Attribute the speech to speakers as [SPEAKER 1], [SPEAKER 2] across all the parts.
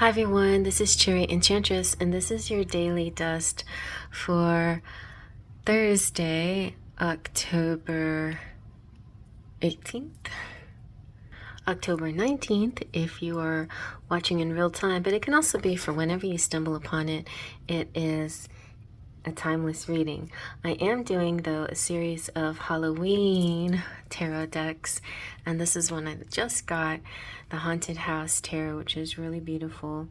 [SPEAKER 1] Hi everyone, this is Cherry Enchantress, and this is your daily dust for Thursday, October 18th. October 19th if you are watching in real time, but it can also be for whenever you stumble upon it. It is a timeless reading. I am doing, though, a series of Halloween tarot decks, and this is one I just got, the Haunted House Tarot, which is really beautiful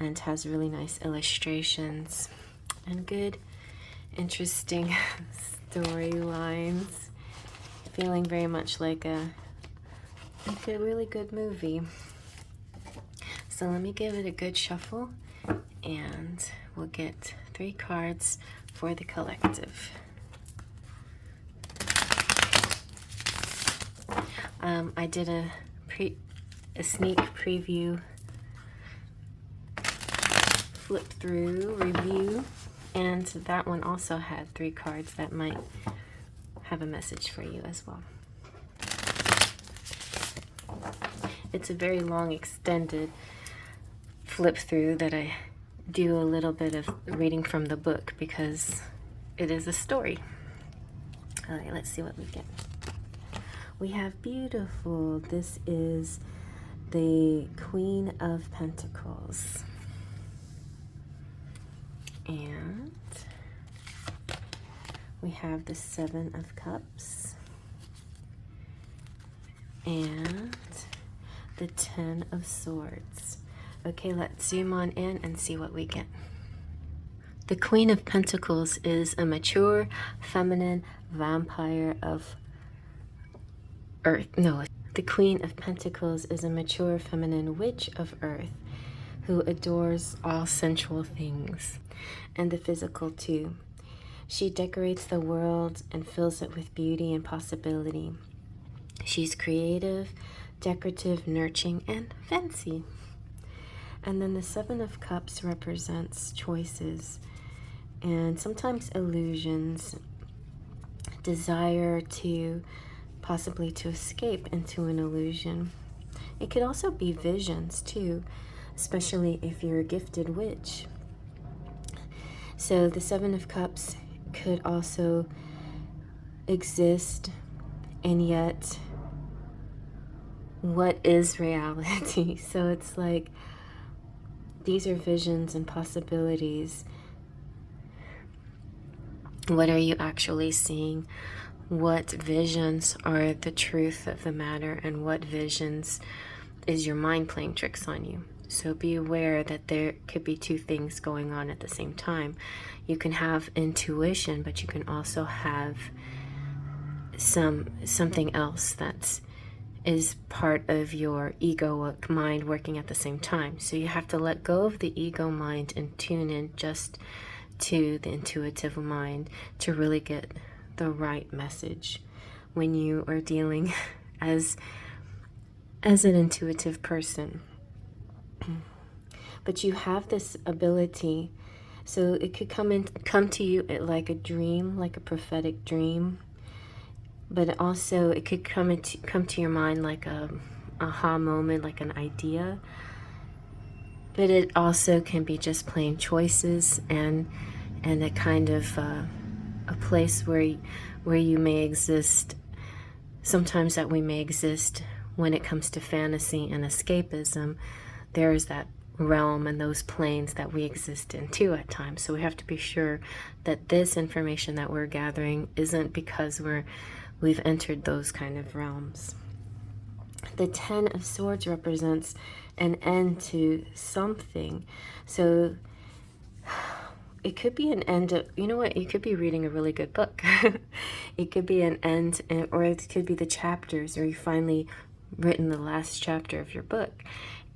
[SPEAKER 1] and has really nice illustrations and good, interesting storylines. Feeling very much like a really good movie. So let me give it a good shuffle, and we'll get 3 cards for the collective. I did a sneak preview, flip through review, and that one also had 3 cards that might have a message for you as well. It's a very long extended flip through that I do a little bit of reading from the book because it is a story. All right, let's see what we get. We have beautiful. This is the Queen of Pentacles. And we have the 7 of Cups. And the 10 of Swords. Okay, let's zoom on in and see what we get. The Queen of Pentacles is a mature, feminine vampire of Earth. No, the Queen of Pentacles is a mature, feminine witch of Earth who adores all sensual things and the physical too. She decorates the world and fills it with beauty and possibility. She's creative, decorative, nurturing, and fancy. And then the 7 of Cups represents choices and sometimes illusions, desire to possibly to escape into an illusion. It could also be visions too, especially if you're a gifted witch. So the 7 of Cups could also exist, and yet what is reality? So it's like these are visions and possibilities. What are you actually seeing? What visions are the truth of the matter, and what visions is your mind playing tricks on you? So be aware that there could be 2 things going on at the same time. You can have intuition, but you can also have something else that is part of your ego mind working at the same time. So you have to let go of the ego mind and tune in just to the intuitive mind to really get the right message when you are dealing as an intuitive person. But you have this ability, so it could come to you like a dream, like a prophetic dream, but also it could come to your mind like a aha moment, like an idea. But it also can be just plain choices and a kind of a place where you may exist. Sometimes that we may exist when it comes to fantasy and escapism. There is that realm and those planes that we exist in too at times. So we have to be sure that this information that we're gathering isn't because we've entered those kind of realms. The 10 of Swords represents an end to something. So it could be an end of, you know what, you could be reading a really good book. It could be an end, or it could be the chapters, or you finally written the last chapter of your book,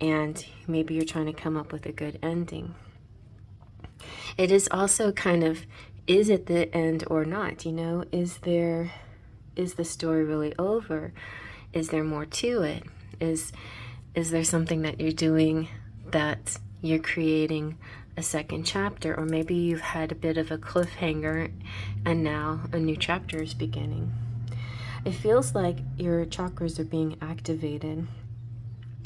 [SPEAKER 1] and maybe you're trying to come up with a good ending. It is also kind of, is it the end or not? You know, is the story really over? Is there more to it? Is there something that you're doing that you're creating a second chapter? Or maybe you've had a bit of a cliffhanger and now a new chapter is beginning. It feels like your chakras are being activated.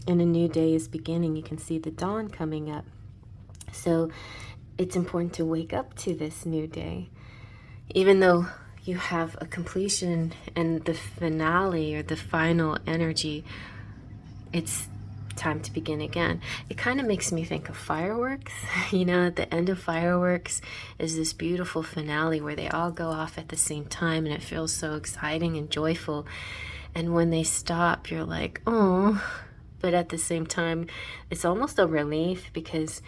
[SPEAKER 1] and a new day is beginning. You can see the dawn coming up. So it's important to wake up to this new day. Even though you have a completion and the finale or the final energy, it's time to begin again. It kind of makes me think of fireworks. You know, at the end of fireworks is this beautiful finale where they all go off at the same time, and it feels so exciting and joyful. And when they stop, you're like, oh, but at the same time, it's almost a relief, because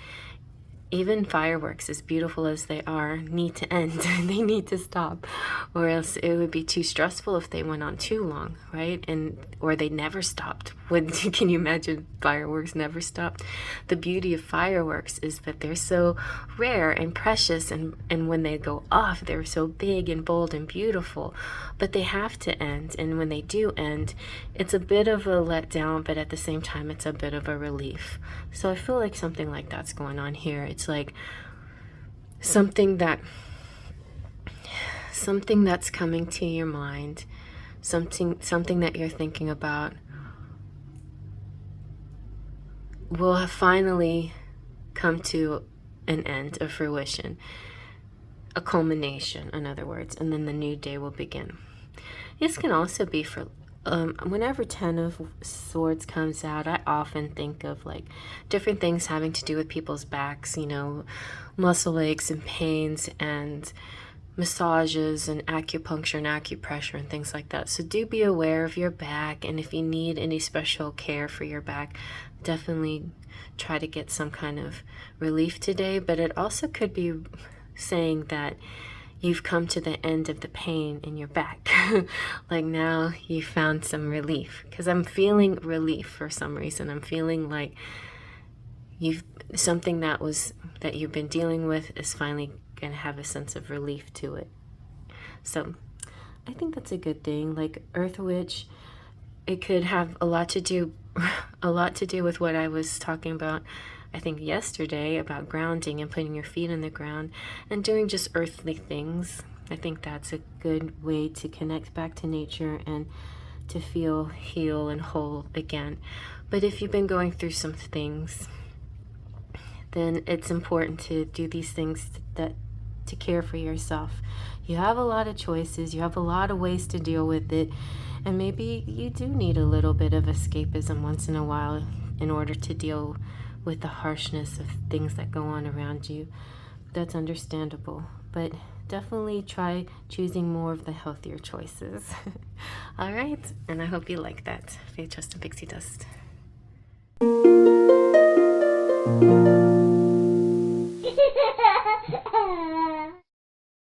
[SPEAKER 1] even fireworks, as beautiful as they are, need to end. They need to stop, or else it would be too stressful if they went on too long, right? And or they never stopped. Can you imagine fireworks never stopped? The beauty of fireworks is that they're so rare and precious, and when they go off, they're so big and bold and beautiful, but they have to end. And when they do end, it's a bit of a letdown, but at the same time, it's a bit of a relief. So I feel like something like that's going on here. It's like something that's coming to your mind, something that you're thinking about will have finally come to an end, a fruition, a culmination, in other words, and then the new day will begin. This can also be for whenever 10 of Swords comes out, I often think of like different things having to do with people's backs, you know, muscle aches and pains and massages and acupuncture and acupressure and things like that. So do be aware of your back, and if you need any special care for your back, definitely try to get some kind of relief today. But it also could be saying that you've come to the end of the pain in your back. Like now you found some relief, because I'm feeling relief for some reason. I'm feeling like something that you've been dealing with is finally going to have a sense of relief to it. So I think that's a good thing. Like Earth Witch, it could have a lot to do with what I was talking about, I think yesterday, about grounding and putting your feet in the ground and doing just earthly things. I think that's a good way to connect back to nature and to feel heal and whole again. But if you've been going through some things, then it's important to do these things to care for yourself. You have a lot of choices, you have a lot of ways to deal with it, and maybe you do need a little bit of escapism once in a while in order to deal with the harshness of things that go on around you. That's understandable, but definitely try choosing more of the healthier choices. All right, and I hope you like that. Faith, Trust, and Pixie Dust.